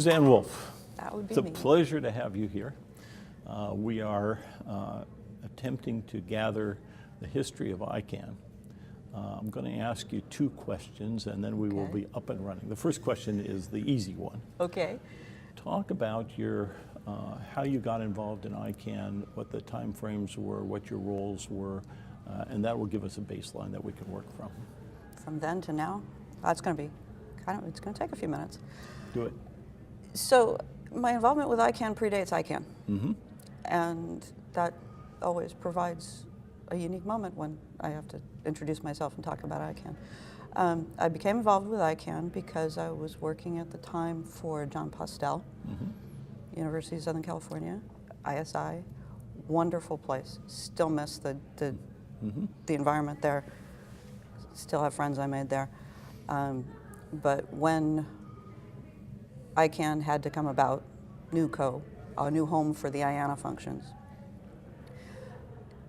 Suzanne Woolf. That would be It's a me. pleasure to have you here. We are attempting to gather the history of ICANN. I'm going to ask you two questions and then we will Okay. be up and running. The first question is the easy one. Okay. Talk about your how you got involved in ICANN, what the time frames were, what your roles were, and that will give us a baseline that we can work from. From then to now, that's going to be it's going to take a few minutes. Do it. So my involvement with ICANN predates ICANN. Mm-hmm. And that always provides a unique moment when I have to introduce myself and talk about ICANN. I became involved with ICANN because I was working at the time for John Postel, University of Southern California, ISI, wonderful place. Still miss the environment there. Still have friends I made there. But when ICANN had to come about, a new home for the IANA functions,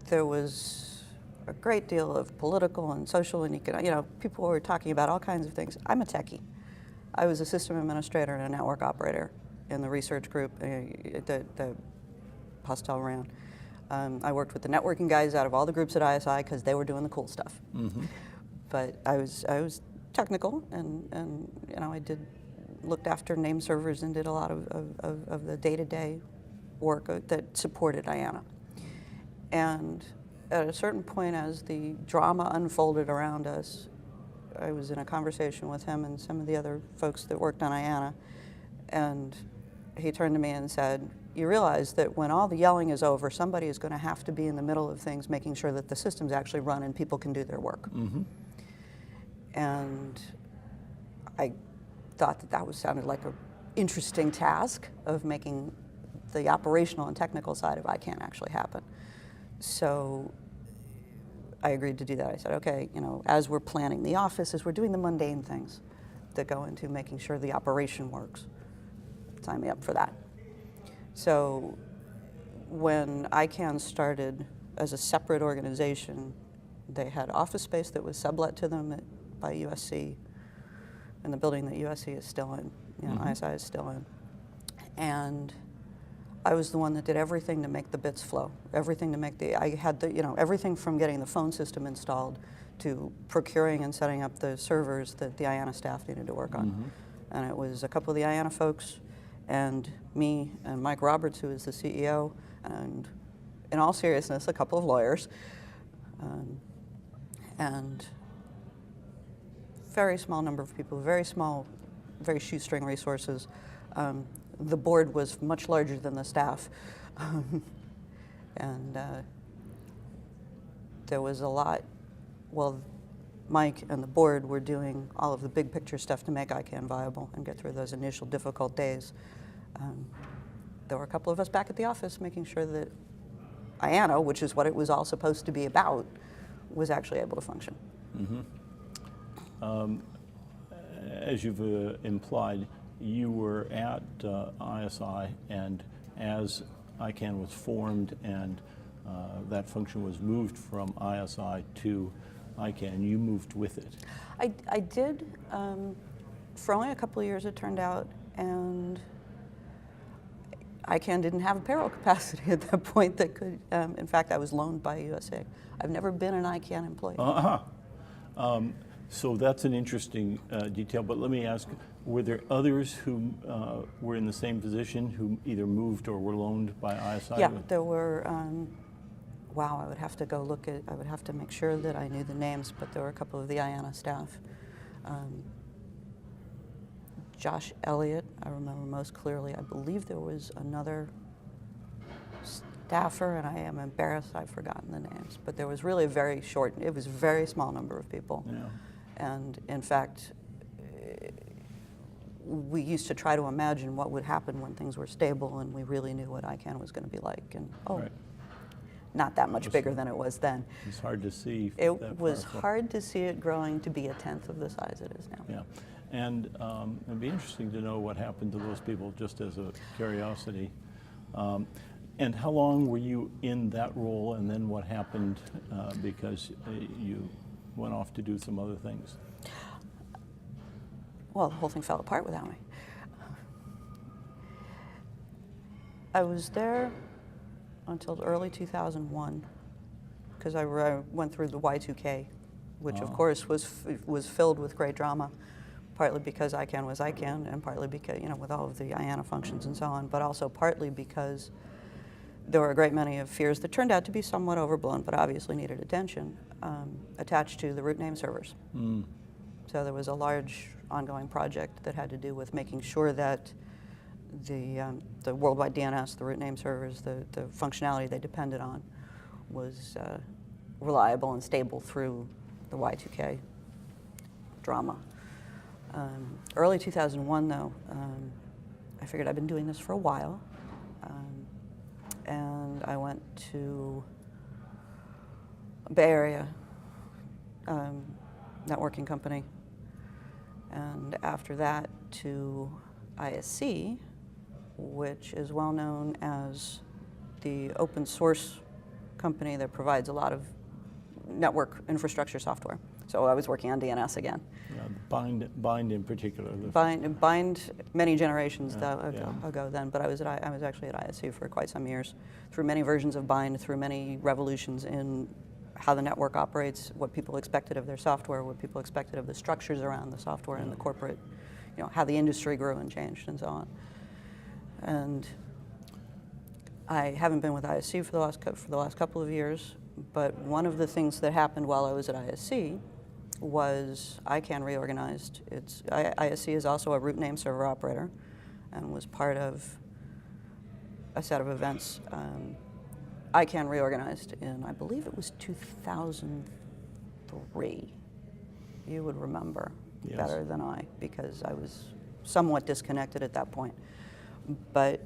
there was a great deal of political and social and economic, people were talking about all kinds of things. I'm a techie. I was a system administrator and a network operator in the research group that Postel ran. I worked with the networking guys out of all the groups at ISI because they were doing the cool stuff. Mm-hmm. But I was technical and I looked after name servers and did a lot of the day-to-day work that supported IANA. And at a certain point, as the drama unfolded around us, I was in a conversation with him and some of the other folks that worked on IANA, and he turned to me and said, "You realize that when all the yelling is over, somebody is going to have to be in the middle of things, making sure that the systems actually run and people can do their work." Mm-hmm. And I thought that sounded like an interesting task of making the operational and technical side of ICANN actually happen. So I agreed to do that. I said, okay, as we're planning the office, as we're doing the mundane things that go into making sure the operation works, sign me up for that. So when ICANN started as a separate organization, they had office space that was sublet to them by USC, in the building that USC is still in, ISI is still in. And I was the one that did everything to make the bits flow, everything to make I had everything from getting the phone system installed to procuring and setting up the servers that the IANA staff needed to work on. Mm-hmm. And it was a couple of the IANA folks and me and Mike Roberts, who is the CEO, and in all seriousness, a couple of lawyers. And very small number of people, very small, very shoestring resources. The board was much larger than the staff. And there was a lot, Mike and the board were doing all of the big picture stuff to make ICANN viable and get through those initial difficult days. There were a couple of us back at the office making sure that IANA, which is what it was all supposed to be about, was actually able to function. Mm-hmm. As you've implied, you were at ISI, and as ICANN was formed and that function was moved from ISI to ICANN, you moved with it. I did, for only a couple of years it turned out, and ICANN didn't have a payroll capacity at that point that could, in fact I was loaned by USA. I've never been an ICANN employee. So that's an interesting detail, but let me ask, were there others who were in the same position who either moved or were loaned by ISI? Yeah, there were, I would have to go look at, I would have to make sure that I knew the names, but there were a couple of the IANA staff. Josh Elliott, I remember most clearly. I believe there was another staffer, and I am embarrassed I've forgotten the names, but there was really it was a very small number of people. Yeah. And in fact, we used to try to imagine what would happen when things were stable and we really knew what ICANN was going to be like. And right. Not that much bigger than it was then. It's hard to see. It was hard to see it growing to be a tenth of the size it is now. Yeah. And it'd be interesting to know what happened to those people, just as a curiosity. And how long were you in that role, and then what happened because you went off to do some other things? Well, the whole thing fell apart without me. I was there until early 2001, because I went through the Y2K, which of course was filled with great drama, partly because ICANN was ICANN, and partly because, with all of the IANA functions and so on, but also partly because there were a great many of fears that turned out to be somewhat overblown, but obviously needed attention, attached to the root name servers. So there was a large ongoing project that had to do with making sure that the worldwide DNS, the root name servers, the functionality they depended on was reliable and stable through the Y2K drama. Early 2001, though, I figured I've been doing this for a while, and I went to a Bay Area networking company, and after that to ISC, which is well known as the open source company that provides a lot of network infrastructure software. So I was working on DNS again. Yeah, bind in particular. Bind many generations ago then, but I was actually at ISC for quite some years, through many versions of bind, through many revolutions in how the network operates, what people expected of their software, what people expected of the structures around the software and the corporate, how the industry grew and changed and so on. And I haven't been with ISC for the last couple of years, but one of the things that happened while I was at ISC was ICANN reorganized. ISC is also a root name server operator and was part of a set of events. ICANN reorganized in, I believe it was 2003. You would remember better than I, because I was somewhat disconnected at that point. But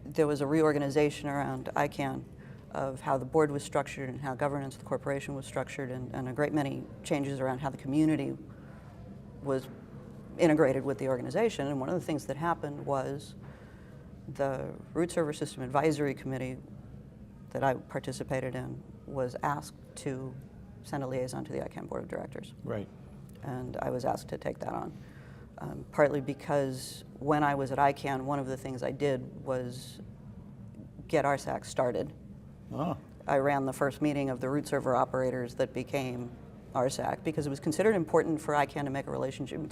there was a reorganization around ICANN of how the board was structured and how governance of the corporation was structured, and a great many changes around how the community was integrated with the organization. And one of the things that happened was the Root Server System Advisory Committee that I participated in was asked to send a liaison to the ICANN Board of Directors. Right. And I was asked to take that on, partly because when I was at ICANN, one of the things I did was get RSSAC started. I ran the first meeting of the root server operators that became RSSAC, because it was considered important for ICANN to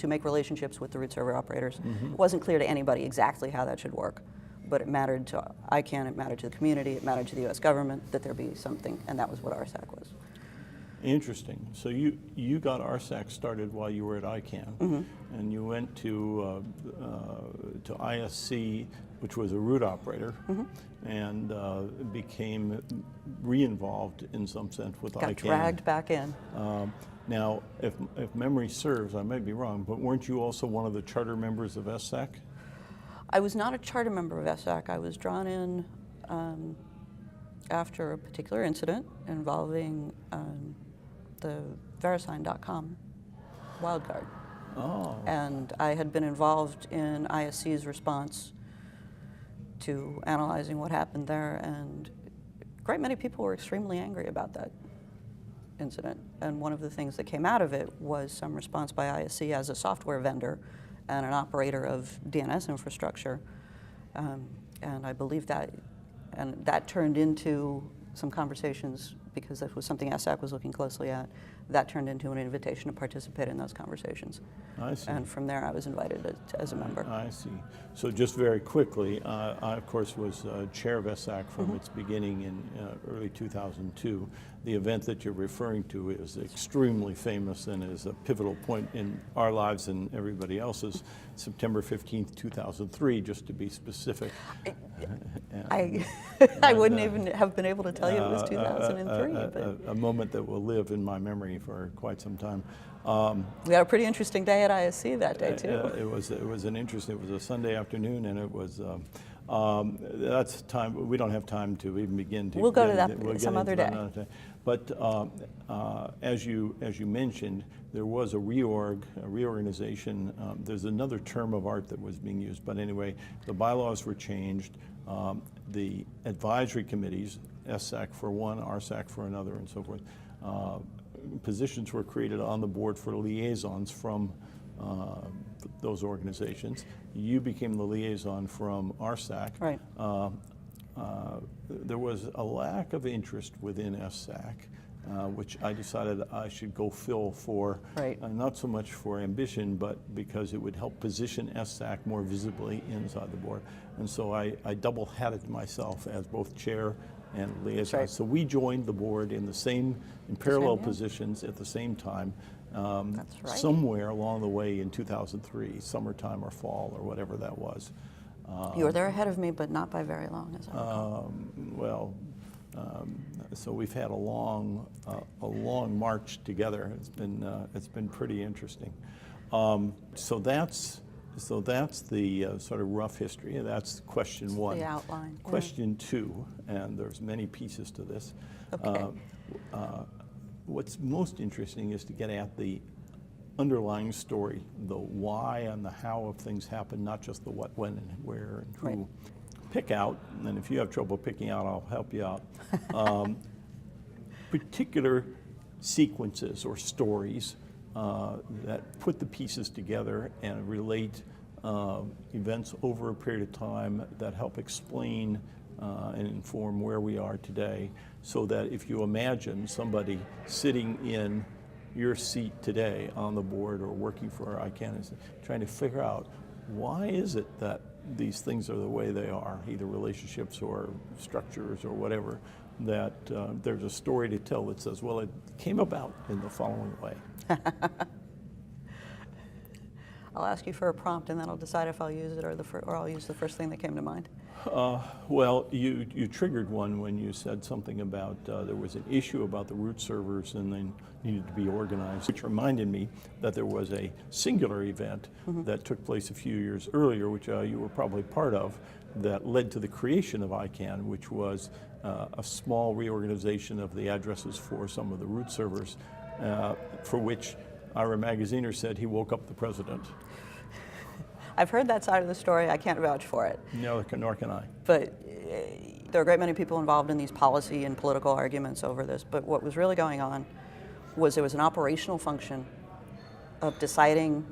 make relationships with the root server operators. It wasn't clear to anybody exactly how that should work, but it mattered to ICANN, it mattered to the community, it mattered to the US government that there be something, and that was what RSSAC was. Interesting. So you got RSSAC started while you were at ICANN, and you went to ISC, which was a root operator, and became re-involved in some sense with ICANN. Got dragged back in. Now, if memory serves, I may be wrong, but weren't you also one of the charter members of SSAC? I was not a charter member of SSAC. I was drawn in after a particular incident involving the verisign.com wildcard. And I had been involved in ISC's response to analyzing what happened there, and a great many people were extremely angry about that incident. And one of the things that came out of it was some response by ISC as a software vendor and an operator of DNS infrastructure. And I believe that turned into some conversations, because that was something SSAC was looking closely at. That turned into an invitation to participate in those conversations. I see. And from there I was invited as a member. I see. So just very quickly, I of course was chair of SSAC from its beginning in early 2002. The event that you're referring to is extremely famous and is a pivotal point in our lives and everybody else's. September 15th, 2003, just to be specific. I wouldn't even have been able to tell you it was 2003. A moment that will live in my memory for quite some time. We had a pretty interesting day at ISC that day too. It was a Sunday afternoon, and it was. That's time. We don't have time to even begin to. We'll go to that some other day. But as you mentioned, there was a reorganization. There's another term of art that was being used, but anyway, the bylaws were changed. The advisory committees, SSAC for one, RSSAC for another, and so forth. Positions were created on the board for liaisons from those organizations, you became the liaison from RSSAC. Right. There was a lack of interest within SSAC, which I decided I should go fill for, Right. Not so much for ambition, but because it would help position SSAC more visibly inside the board. And so I double-hatted myself as both chair and liaison. Right. So we joined the board in parallel yeah. positions at the same time. That's right. Somewhere along the way in 2003, summertime or fall or whatever that was. You were there ahead of me, but not by very long, as I recall. So we've had a long march together. It's been pretty interesting. So that's the sort of rough history. That's question one. The outline. Yeah. Question two, and there's many pieces to this. Okay. What's most interesting is to get at the underlying story, the why and the how of things happen, not just the what, when, and where, and who. Right. Pick out, and if you have trouble picking out, I'll help you out, particular sequences or stories that put the pieces together and relate events over a period of time that help explain and inform where we are today, so that if you imagine somebody sitting in your seat today on the board or working for ICANN, trying to figure out why is it that these things are the way they are, either relationships or structures or whatever, that there's a story to tell that says, well, it came about in the following way. I'll ask you for a prompt, and then I'll decide if I'll use it or I'll use the first thing that came to mind. Well, you triggered one when you said something about there was an issue about the root servers and they needed to be organized, which reminded me that there was a singular event that took place a few years earlier, which you were probably part of, that led to the creation of ICANN, which was a small reorganization of the addresses for some of the root servers, for which Ira Magaziner said he woke up the president. I've heard that side of the story. I can't vouch for it. Nor can I. But there are a great many people involved in these policy and political arguments over this. But what was really going on was there was an operational function of deciding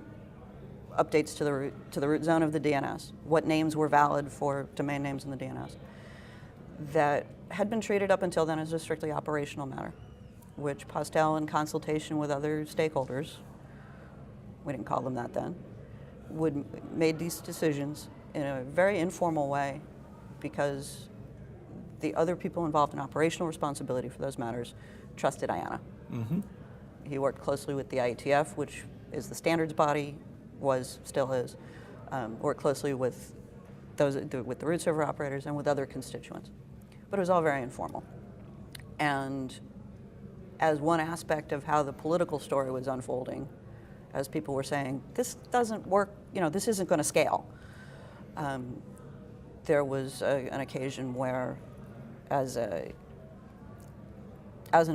updates to the root zone of the DNS, what names were valid for domain names in the DNS, that had been treated up until then as a strictly operational matter, which Postel, in consultation with other stakeholders, we didn't call them that then, made these decisions in a very informal way, because the other people involved in operational responsibility for those matters trusted IANA. Mm-hmm. He worked closely with the IETF, which is the standards body, still is, worked closely with the root server operators and with other constituents. But it was all very informal. And as one aspect of how the political story was unfolding, as people were saying, this doesn't work, this isn't going to scale. There was an occasion where, as an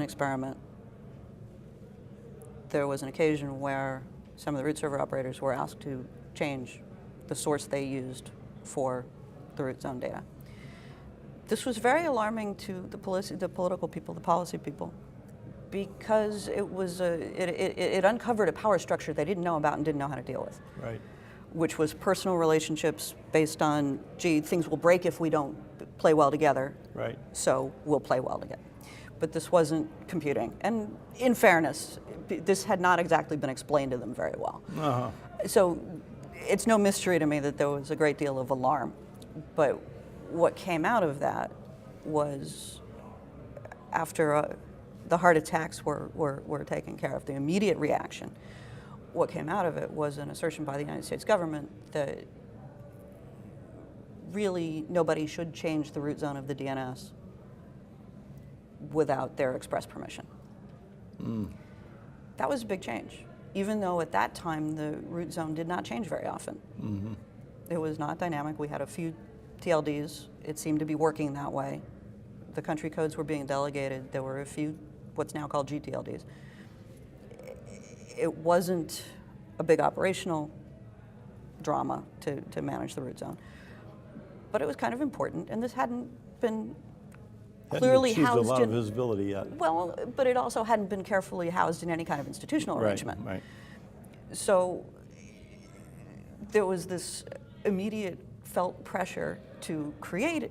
experiment, there was an occasion where some of the root server operators were asked to change the source they used for the root zone data. This was very alarming to the political people, the policy people, because it uncovered a power structure they didn't know about and didn't know how to deal with. Right. Which was personal relationships based on, gee, things will break if we don't play well together. Right. So we'll play well together. But this wasn't computing. And in fairness, this had not exactly been explained to them very well. Uh-huh. So it's no mystery to me that there was a great deal of alarm. But what came out of that was, after the heart attacks were taken care of, the immediate reaction, what came out of it was an assertion by the United States government that really nobody should change the root zone of the DNS without their express permission. Mm. That was a big change, even though at that time the root zone did not change very often. Mm-hmm. It was not dynamic. We had a few TLDs. It seemed to be working that way. The country codes were being delegated. There were a few what's now called GTLDs. It wasn't a big operational drama to manage the root zone. But it was kind of important, and this hadn't been clearly achieved housed a lot in of visibility yet. Well, but it also hadn't been carefully housed in any kind of institutional arrangement. Right. So there was this immediate felt pressure to create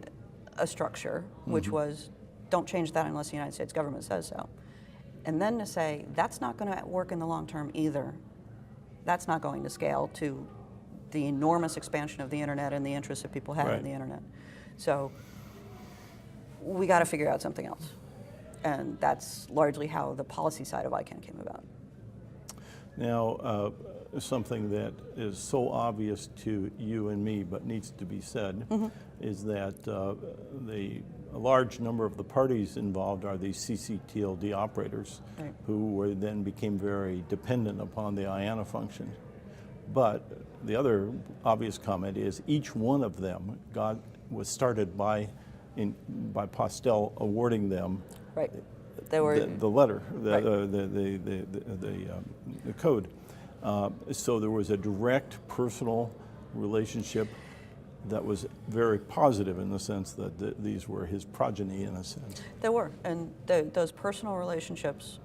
a structure, which was, don't change that unless the United States government says so. And then to say, that's not going to work in the long term either. That's not going to scale to the enormous expansion of the internet and the interests that people have in the internet. So we got to figure out something else. And that's largely how the policy side of ICANN came about. Now, something that is so obvious to you and me but needs to be said is that a large number of the parties involved are these CCTLD operators who then became very dependent upon the IANA function. But the other obvious comment is each one of them was started by Postel awarding them They were, the letter, the code. So there was a direct personal relationship that was very positive in the sense that these were his progeny in a sense. There were, and those personal relationships,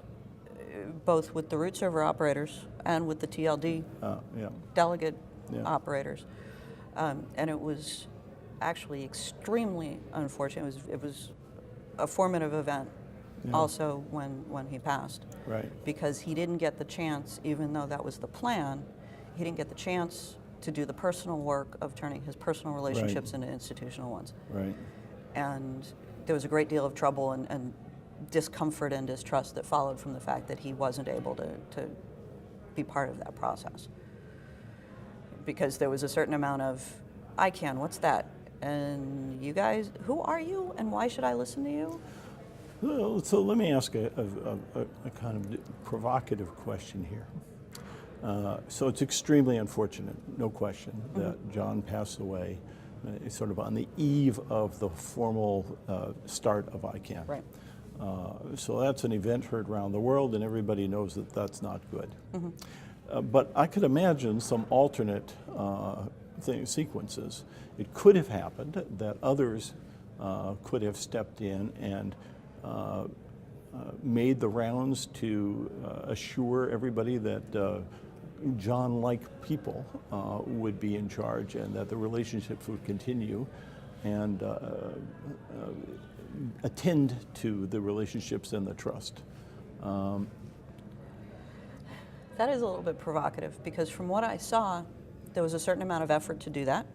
both with the root server operators and with the TLD delegate operators, and it was actually extremely unfortunate. It was a formative event also when he passed. Because he didn't get the chance, even though that was the plan, he didn't get the chance to do the personal work of turning his personal relationships into institutional ones. And there was a great deal of trouble and discomfort and distrust that followed from the fact that he wasn't able to be part of that process. Because there was a certain amount of, ICANN, what's that? And you guys, who are you and why should I listen to you? Well, so let me ask a kind of provocative question here. So it's extremely unfortunate, no question, that John passed away sort of on the eve of the formal start of ICANN. So that's an event heard around the world, and everybody knows that that's not good. But I could imagine some alternate sequences. It could have happened that others could have stepped in and made the rounds to assure everybody that John-like people would be in charge and that the relationships would continue and attend to the relationships and the trust. That is a little bit provocative because from what I saw, there was a certain amount of effort to do that.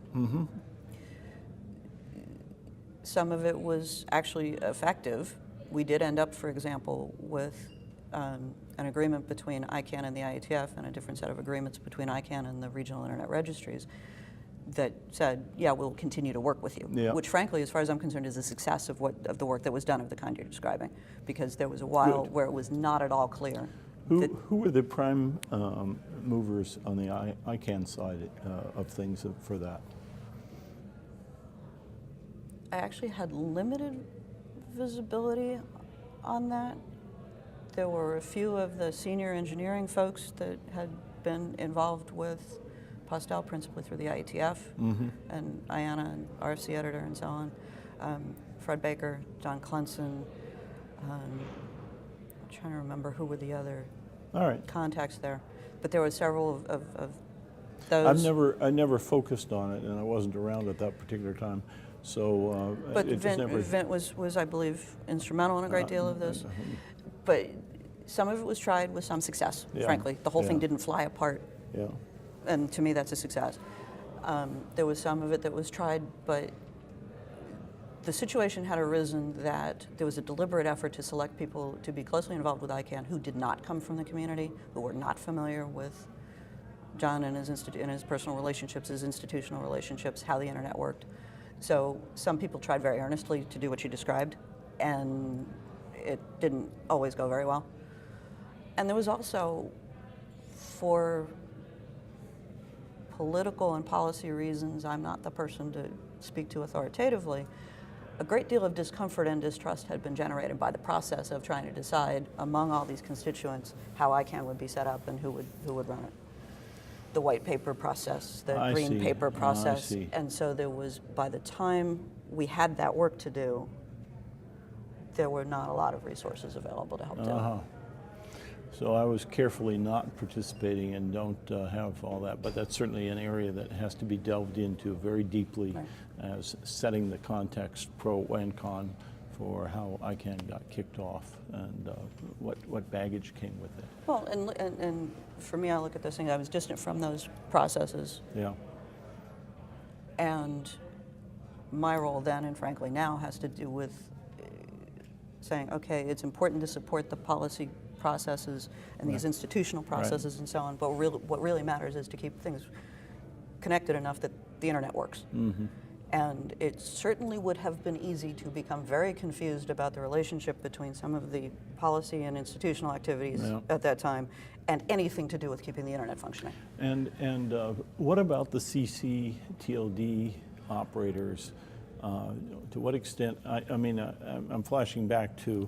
Some of it was actually effective. We did end up, for example, with an agreement between ICANN and the IETF and a different set of agreements between ICANN and the regional internet registries that said, yeah, we'll continue to work with you, which frankly, as far as I'm concerned, is a success of the work that was done of the kind you're describing, because there was a while where it was not at all clear. Who were the prime movers on the ICANN side of things for that? I actually had limited visibility on that. There were a few of the senior engineering folks that had been involved with Postel, principally through the IETF and IANA and RFC editor and so on. Fred Baker, John Clenson. I'm trying to remember who were the other contacts there, but there were several of those. I never focused on it, and I wasn't around at that particular time. So, but Vint was, I believe, instrumental in a great deal of those. But some of it was tried with some success, frankly. The whole thing didn't fly apart. And to me, that's a success. There was some of it that was tried, but the situation had arisen that there was a deliberate effort to select people to be closely involved with ICANN who did not come from the community, who were not familiar with John and his personal relationships, his institutional relationships, how the internet worked. So some people tried very earnestly to do what you described, and it didn't always go very well. And there was also, for political and policy reasons, I'm not the person to speak to authoritatively, a great deal of discomfort and distrust had been generated by the process of trying to decide among all these constituents how ICANN would be set up and who would run it. The white paper process, the green paper process. And so there was, by the time we had that work to do, there were not a lot of resources available to help do. So I was carefully not participating and don't have all that, but that's certainly an area that has to be delved into very deeply Right. as setting the context pro and con for how ICANN got kicked off and what baggage came with it. Well, and for me, I look at this thing, I was distant from those processes, Yeah, and my role then, and frankly now, has to do with saying, okay, it's important to support the policy processes and these Right. institutional processes and so on, but what really matters is to keep things connected enough that the internet works. mm-hmm. And it certainly would have been easy to become very confused about the relationship between some of the policy and institutional activities Yeah. at that time and anything to do with keeping the internet functioning. And what about the CCTLD operators? To what extent, I mean, I'm flashing back to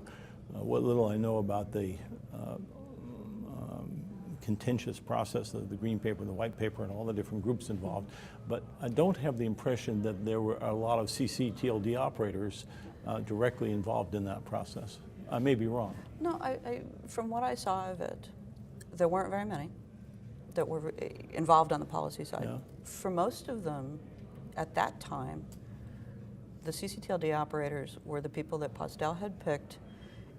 what little I know about the contentious process of the green paper and the white paper and all the different groups involved, but I don't have the impression that there were a lot of CCTLD operators directly involved in that process. I may be wrong. No, from what I saw of it, there weren't very many that were involved on the policy side. Yeah. For most of them, at that time, the CCTLD operators were the people that Postel had picked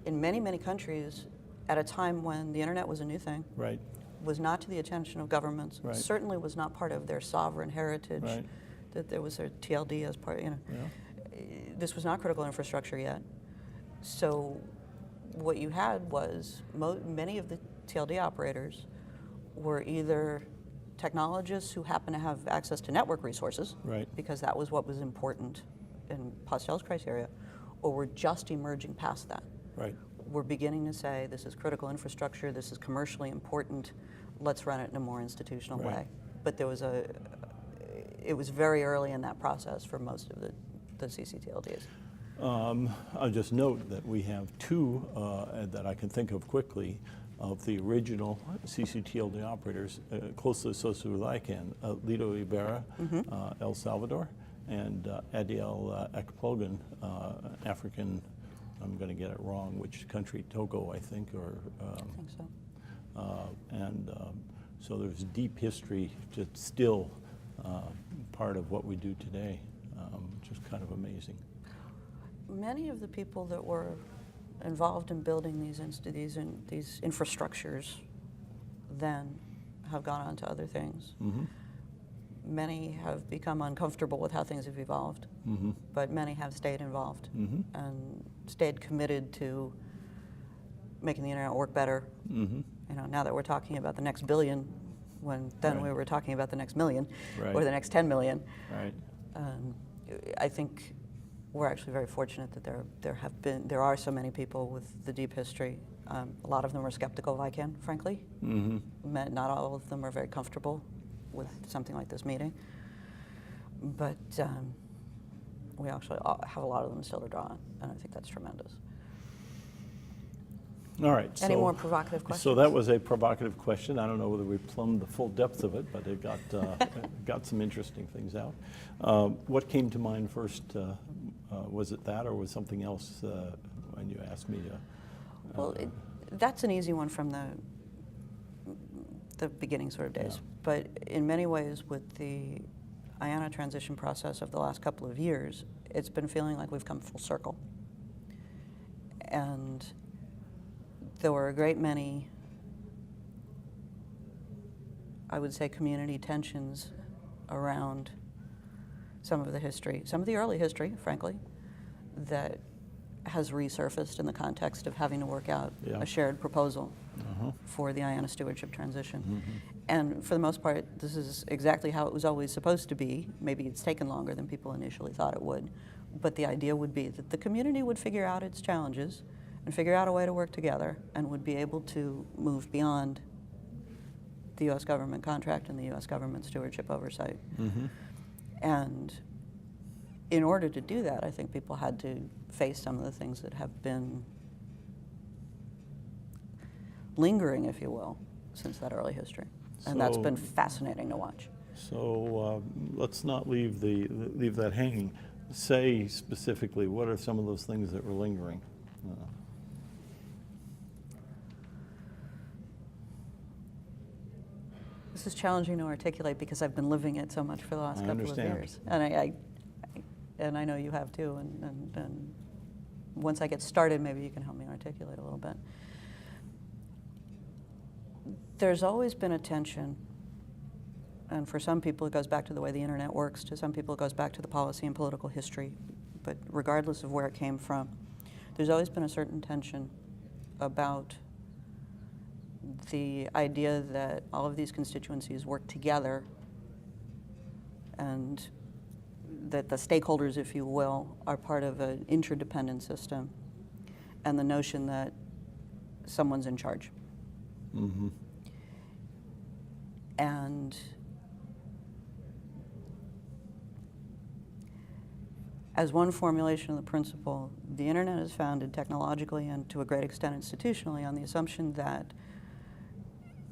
in many, many countries at a time when the internet was a new thing, Right, was not to the attention of governments, Right. certainly was not part of their sovereign heritage, Right. that there was a TLD as part, yeah, This was not critical infrastructure yet. So what you had was many of the TLD operators were either technologists who happened to have access to network resources, Right. because that was what was important in Postel's criteria, or were just emerging past that. right, We're beginning to say this is critical infrastructure, this is commercially important, let's run it in a more institutional Right. way. But it was very early in that process for most of the CCTLDs. I'll just note that we have two that I can think of quickly of the original CCTLD operators closely associated with ICANN, Lido Ibarra, El Salvador, and Adiel Ekplogan, African, I'm going to get it wrong, which country, Togo, I think, or I think so. so there's deep history that's still part of what we do today, which is kind of amazing. Many of the people that were involved in building these infrastructures then have gone on to other things. Mm-hmm. Many have become uncomfortable with how things have evolved, Mm-hmm. but many have stayed involved Mm-hmm. and stayed committed to making the internet work better. Mm-hmm. Now that we're talking about the next billion, when then Right. we were talking about the next million, Right. or the next 10 million. Right. I think we're actually very fortunate that there are so many people with the deep history. A lot of them are skeptical of ICANN, frankly. Mm-hmm. Not all of them are very comfortable with something like this meeting. But we actually have a lot of them still to draw on, and I think that's tremendous. All right. Any so, more provocative questions? So that was a provocative question. I don't know whether we plumbed the full depth of it, but it got got some interesting things out. What came to mind first? Was it that, or was something else when you asked me to? Well, that's an easy one from the beginning sort of days. Yeah. But in many ways, with the IANA transition process of the last couple of years, it's been feeling like we've come full circle. And there were a great many, I would say, community tensions around some of the history, some of the early history, frankly, that has resurfaced in the context of having to work out Yeah. a shared proposal Uh-huh. for the IANA stewardship transition. Mm-hmm. And for the most part, this is exactly how it was always supposed to be. Maybe it's taken longer than people initially thought it would. But the idea would be that the community would figure out its challenges and figure out a way to work together and would be able to move beyond the U.S. government contract and the U.S. government stewardship oversight. Mm-hmm. And in order to do that, I think people had to face some of the things that have been lingering, if you will, since that early history. And that's been fascinating to watch. So let's not leave that hanging. Say specifically, what are some of those things that were lingering? This is challenging to articulate because I've been living it so much for the last couple of years. And I know you have too, and once I get started, maybe you can help me articulate a little bit. There's always been a tension, and for some people it goes back to the way the internet works, to some people it goes back to the policy and political history, but regardless of where it came from, there's always been a certain tension about the idea that all of these constituencies work together and that the stakeholders, if you will, are part of an interdependent system, and the notion that someone's in charge. Mm-hmm. And as one formulation of the principle, the internet is founded technologically and to a great extent institutionally on the assumption that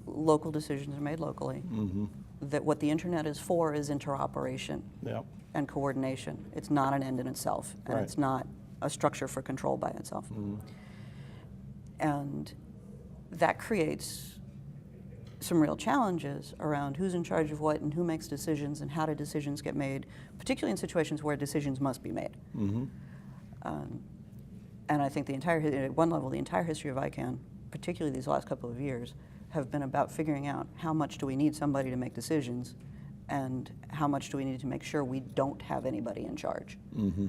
local decisions are made locally, Mm-hmm. that what the internet is for is interoperation Yep. and coordination. It's not an end in itself, and Right. it's not a structure for control by itself. Mm-hmm. And that creates some real challenges around who's in charge of what and who makes decisions and how do decisions get made, particularly in situations where decisions must be made. Mm-hmm. And I think at one level, the entire history of ICANN, particularly these last couple of years, have been about figuring out how much do we need somebody to make decisions and how much do we need to make sure we don't have anybody in charge. Mm-hmm.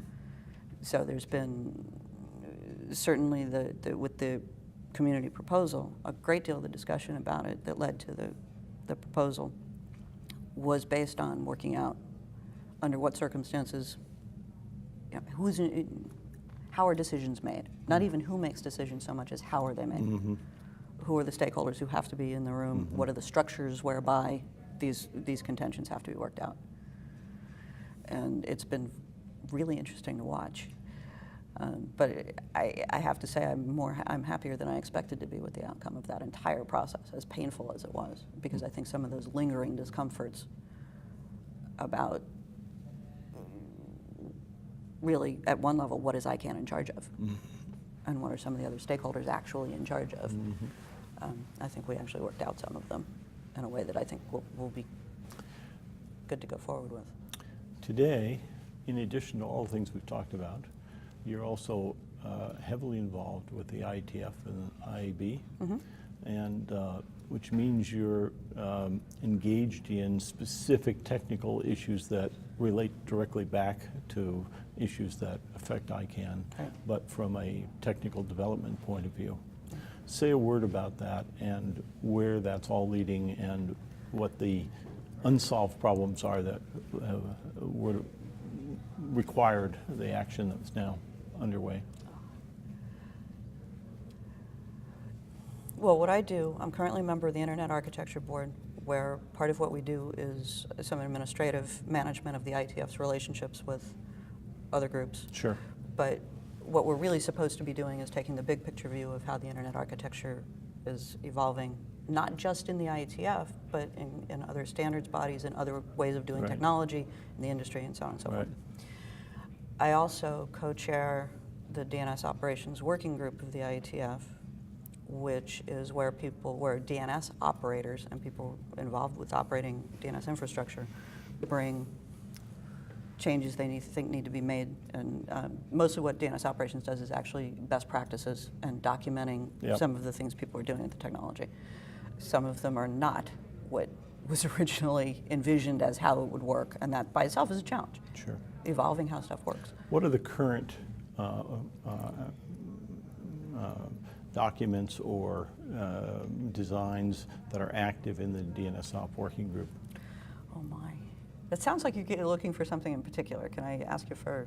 So there's been certainly with the community proposal, a great deal of the discussion about it that led to the proposal was based on working out under what circumstances, how are decisions made? Not even who makes decisions so much as how are they made? Mm-hmm. Who are the stakeholders who have to be in the room? Mm-hmm. What are the structures whereby these contentions have to be worked out? And it's been really interesting to watch. But I have to say I'm happier than I expected to be with the outcome of that entire process, as painful as it was, because I think some of those lingering discomforts about really, at one level, what is ICANN in charge of? Mm-hmm. And what are some of the other stakeholders actually in charge of? Mm-hmm. I think we actually worked out some of them in a way that I think will be good to go forward with. Today, in addition to all the things we've talked about, you're also heavily involved with the IETF and the IAB, Mm-hmm. and which means you're engaged in specific technical issues that relate directly back to issues that affect ICANN, Right. but from a technical development point of view. Say a word about that and where that's all leading and what the unsolved problems are that were required the action that's now underway. Well, what I do, I'm currently a member of the Internet Architecture Board, where part of what we do is some administrative management of the IETF's relationships with other groups. Sure. But what we're really supposed to be doing is taking the big picture view of how the internet architecture is evolving, not just in the IETF, but in other standards bodies and other ways of doing Right. technology in the industry and so on and so Right. forth. I also co-chair the DNS operations working group of the IETF, which is where DNS operators and people involved with operating DNS infrastructure bring changes they think need to be made. And most of what DNS operations does is actually best practices and documenting Yep. some of the things people are doing with the technology. Some of them are not what was originally envisioned as how it would work, and that by itself is a challenge. Sure. Evolving how stuff works. What are the current documents or designs that are active in the DNSOP working group? Oh my. That sounds like you're looking for something in particular. Can I ask you for?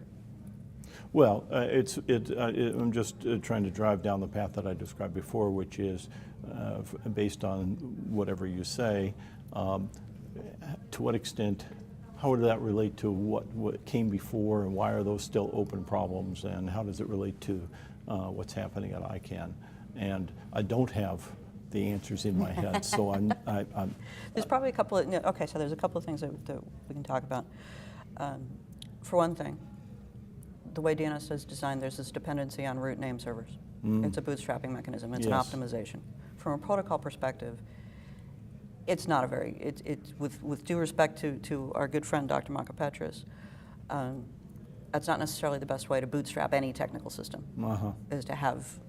Well, I'm just trying to drive down the path that I described before, which is based on whatever you say. To what extent, how would that relate to what came before, and why are those still open problems, and how does it relate to what's happening at ICANN? And I don't have the answers in my head, so I'm There's probably a couple of, okay, so there's a couple of things that we can talk about. For one thing, the way DNS is designed, there's this dependency on root name servers. It's a bootstrapping mechanism. It's Yes. an optimization. From a protocol perspective, It's not a very, with due respect to our good friend Dr. Makapetris, that's not necessarily the best way to bootstrap any technical system, is to have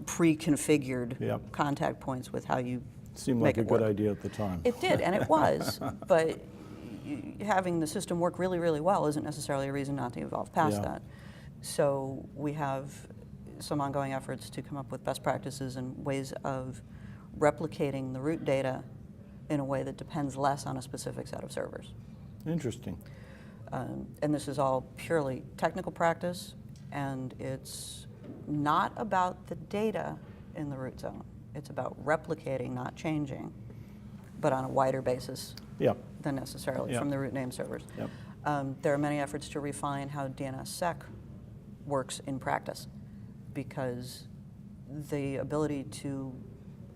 pre-configured Yep. contact points with how you Seemed make like a it good work. idea at the time. It did, and it was, but having the system work really, really well isn't necessarily a reason not to evolve past Yeah. that. So we have some ongoing efforts to come up with best practices and ways of replicating the root data in a way that depends less on a specific set of servers. Interesting. And this is all purely technical practice, and it's not about the data in the root zone. It's about replicating, not changing, but on a wider basis Yep. than necessarily Yep. from the root name servers. Yep. There are many efforts to refine how DNSSEC works in practice, because the ability to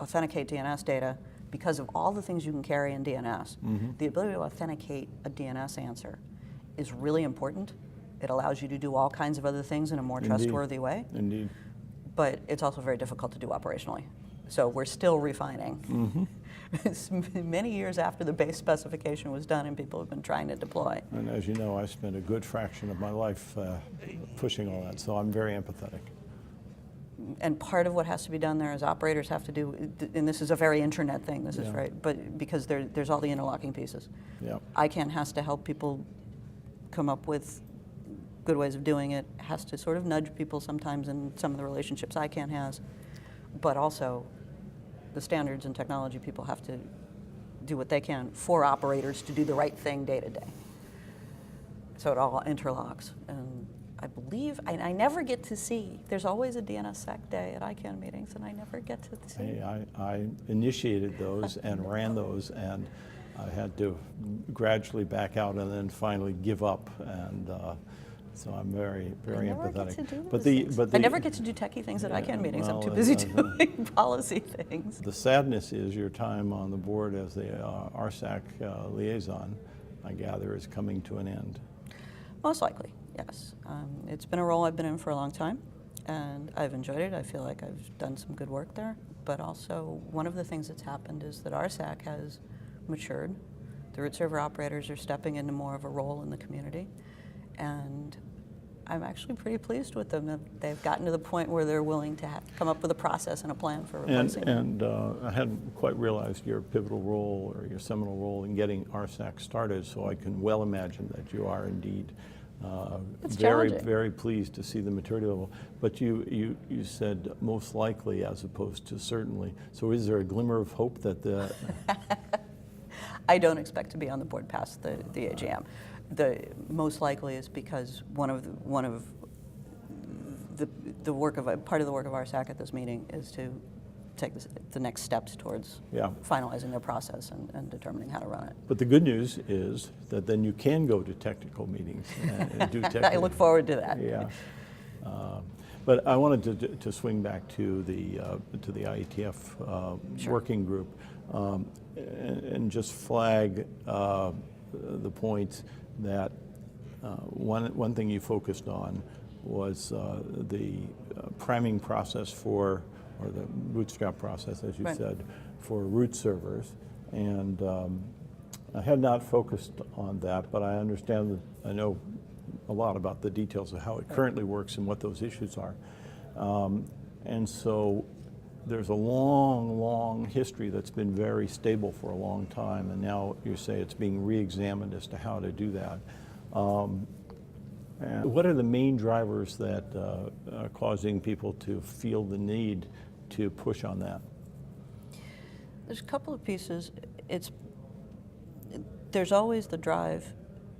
authenticate DNS data, because of all the things you can carry in DNS, the ability to authenticate a DNS answer is really important. It allows you to do all kinds of other things in a more trustworthy way, Indeed. but it's also very difficult to do operationally. So we're still refining. It's many years after the base specification was done and people have been trying to deploy. And as you know, I spent a good fraction of my life pushing all that, so I'm very empathetic. And part of what has to be done there is operators have to do, and this is a very internet thing, this is Yeah. right, but because there's all the interlocking pieces. Yep. ICANN has to help people come up with good ways of doing it, has to sort of nudge people sometimes in some of the relationships ICANN has, but also the standards and technology people have to do what they can for operators to do the right thing day to day. So it all interlocks. And I believe, I never get to see, there's always a DNSSEC day at ICANN meetings, and I never get to see. Hey, I initiated those and ran those, and I had to gradually back out and then finally give up, and so I'm very, very I never empathetic. get to do But those the, things. but the, I never get to do techie things at Yeah, ICANN meetings. I'm well, too busy it- doing policy things. The sadness is your time on the board as the RSSAC liaison, I gather, is coming to an end. Most likely, yes. It's been a role I've been in for a long time, and I've enjoyed it. I feel like I've done some good work there. But also, one of the things that's happened is that RSSAC has matured. The root server operators are stepping into more of a role in the community, and I'm actually pretty pleased with them that they've gotten to the point where they're willing to come up with a process and a plan for replacing them. And I hadn't quite realized your pivotal role or your seminal role in getting RSSAC started, so I can well imagine that you are indeed It's very, challenging. very pleased to see the maturity level. But you said most likely as opposed to certainly. So is there a glimmer of hope that the... I don't expect to be on the board past the AGM. The most likely is because one of the work of part of the work of RSSAC at this meeting is to take the next steps towards Yeah. finalizing their process and determining how to run it. But the good news is that then you can go to technical meetings and do technical... I look forward to that. Yeah. But I wanted to swing back to the IETF Sure. working group and just flag the point that one thing you focused on was the priming process or the bootstrap process, as you Right. said, for root servers. And I had not focused on that, but I understand that I know a lot about the details of how it currently works and what those issues are. And so there's a long, long history that's been very stable for a long time, and now you say it's being re-examined as to how to do that. And what are the main drivers that are causing people to feel the need to push on that? There's a couple of pieces. There's always the drive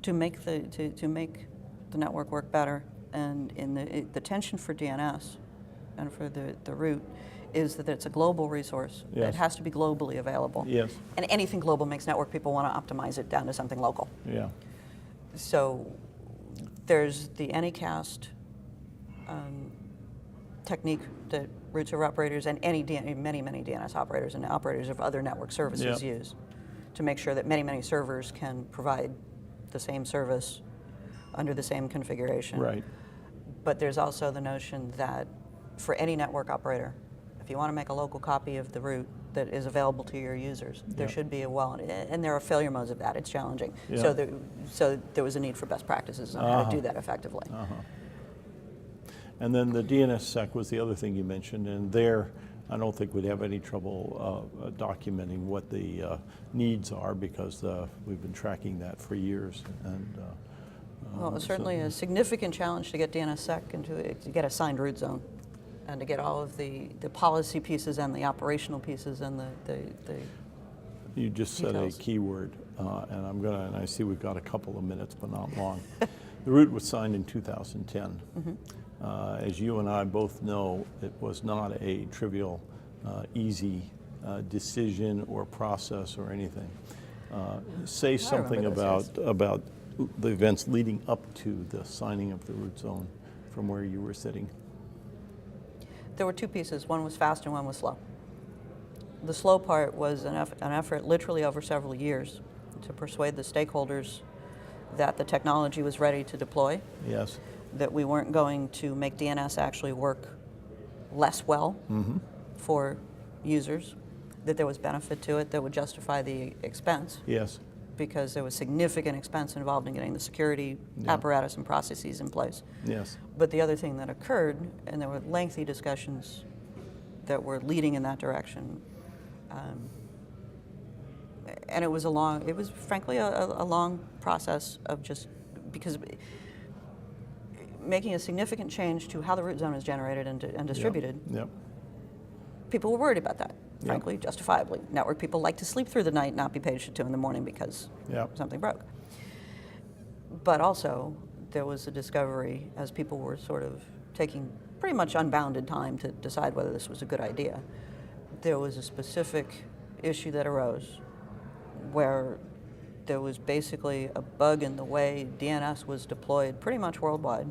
to make the network work better, and in the tension for DNS and for the root is that it's a global resource. Yes. It has to be globally available. Yes. And anything global makes network people want to optimize it down to something local. Yeah. So there's the Anycast technique that root server operators and many DNS operators and operators of other network services Yeah. use to make sure that many servers can provide the same service under the same configuration. Right. But there's also the notion that for any network operator, if you want to make a local copy of the root, that is available to your users. There Yeah. should be a and there are failure modes of that. It's challenging. Yeah. So there was a need for best practices on how to do that effectively. And then the DNSSEC was the other thing you mentioned, and there I don't think we'd have any trouble documenting what the needs are, because we've been tracking that for years. And Well, it's certainly a significant challenge to get DNSSEC and to get a signed root zone, and to get all of the policy pieces and the operational pieces and the you just said a details. key word, and I see we've got a couple of minutes, but not long. The root was signed in 2010. As you and I both know, it was not a trivial, easy decision or process or anything. Say something remember those about the events leading up to the signing of the root zone from where you were sitting. There were two pieces. One was fast and one was slow. The slow part was an effort literally over several years to persuade the stakeholders that the technology was ready to deploy, Yes. that we weren't going to make DNS actually work less well for users, that there was benefit to it that would justify the expense, Yes. because there was significant expense involved in getting the security apparatus and processes in place. Yes. But the other thing that occurred, and there were lengthy discussions that were leading in that direction, and it was frankly a long process of just, because making a significant change to how the root zone is generated and distributed, Yep. people were worried about that, frankly, justifiably. Network people like to sleep through the night, not be paged at 2 in the morning because something broke. But also, there was a discovery, as people were sort of taking pretty much unbounded time to decide whether this was a good idea. There was a specific issue that arose where there was basically a bug in the way DNS was deployed pretty much worldwide,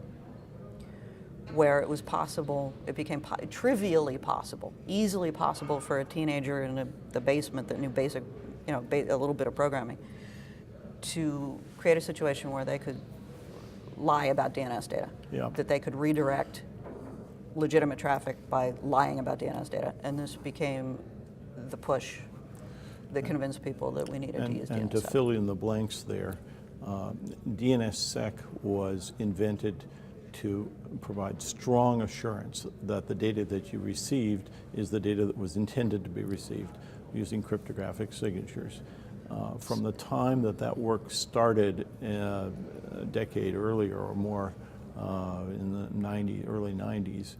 where it was possible, it became trivially possible, easily possible for a teenager in the basement that knew basic, a little bit of programming, to create a situation where they could lie about DNS data, that they could redirect legitimate traffic by lying about DNS data. And this became the push that convinced people that we needed to use DNSSEC. And to fill in the blanks there, DNSSEC was invented to provide strong assurance that the data that you received is the data that was intended to be received using cryptographic signatures. From the time that work started a decade earlier or more, in the early 90s,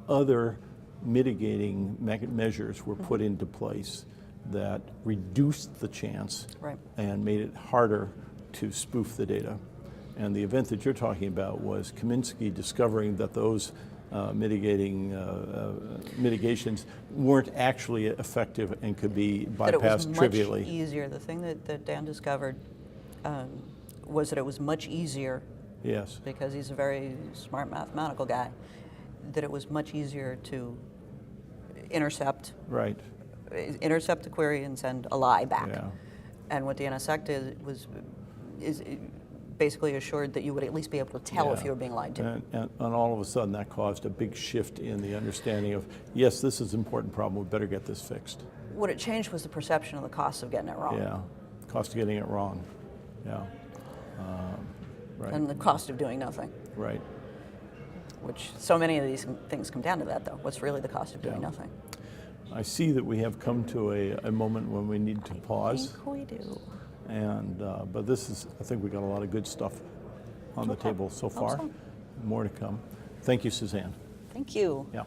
other mitigating measures were put into place that reduced the chance and made it harder to spoof the data. And the event that you're talking about was Kaminsky discovering that those mitigations weren't actually effective and could be bypassed trivially. Much easier. The thing that Dan discovered was that it was much easier. Yes. Because he's a very smart mathematical guy, that it was much easier to intercept. Right. Intercept the query and send a lie back. Yeah. And what DNSSEC did is basically assured that you would at least be able to tell if you were being lied to. And all of a sudden that caused a big shift in the understanding of, yes, this is an important problem, we better get this fixed. What it changed was the perception of the cost of getting it wrong. Yeah, cost of getting it wrong. Yeah. Right. And the cost of doing nothing. Right. Which so many of these things come down to that, though. What's really the cost of doing nothing? I see that we have come to a moment when we need to pause. I think we do. And but this is, I think we got a lot of good stuff on the table so far. Awesome. More to come. Thank you, Suzanne. Thank you. Yeah.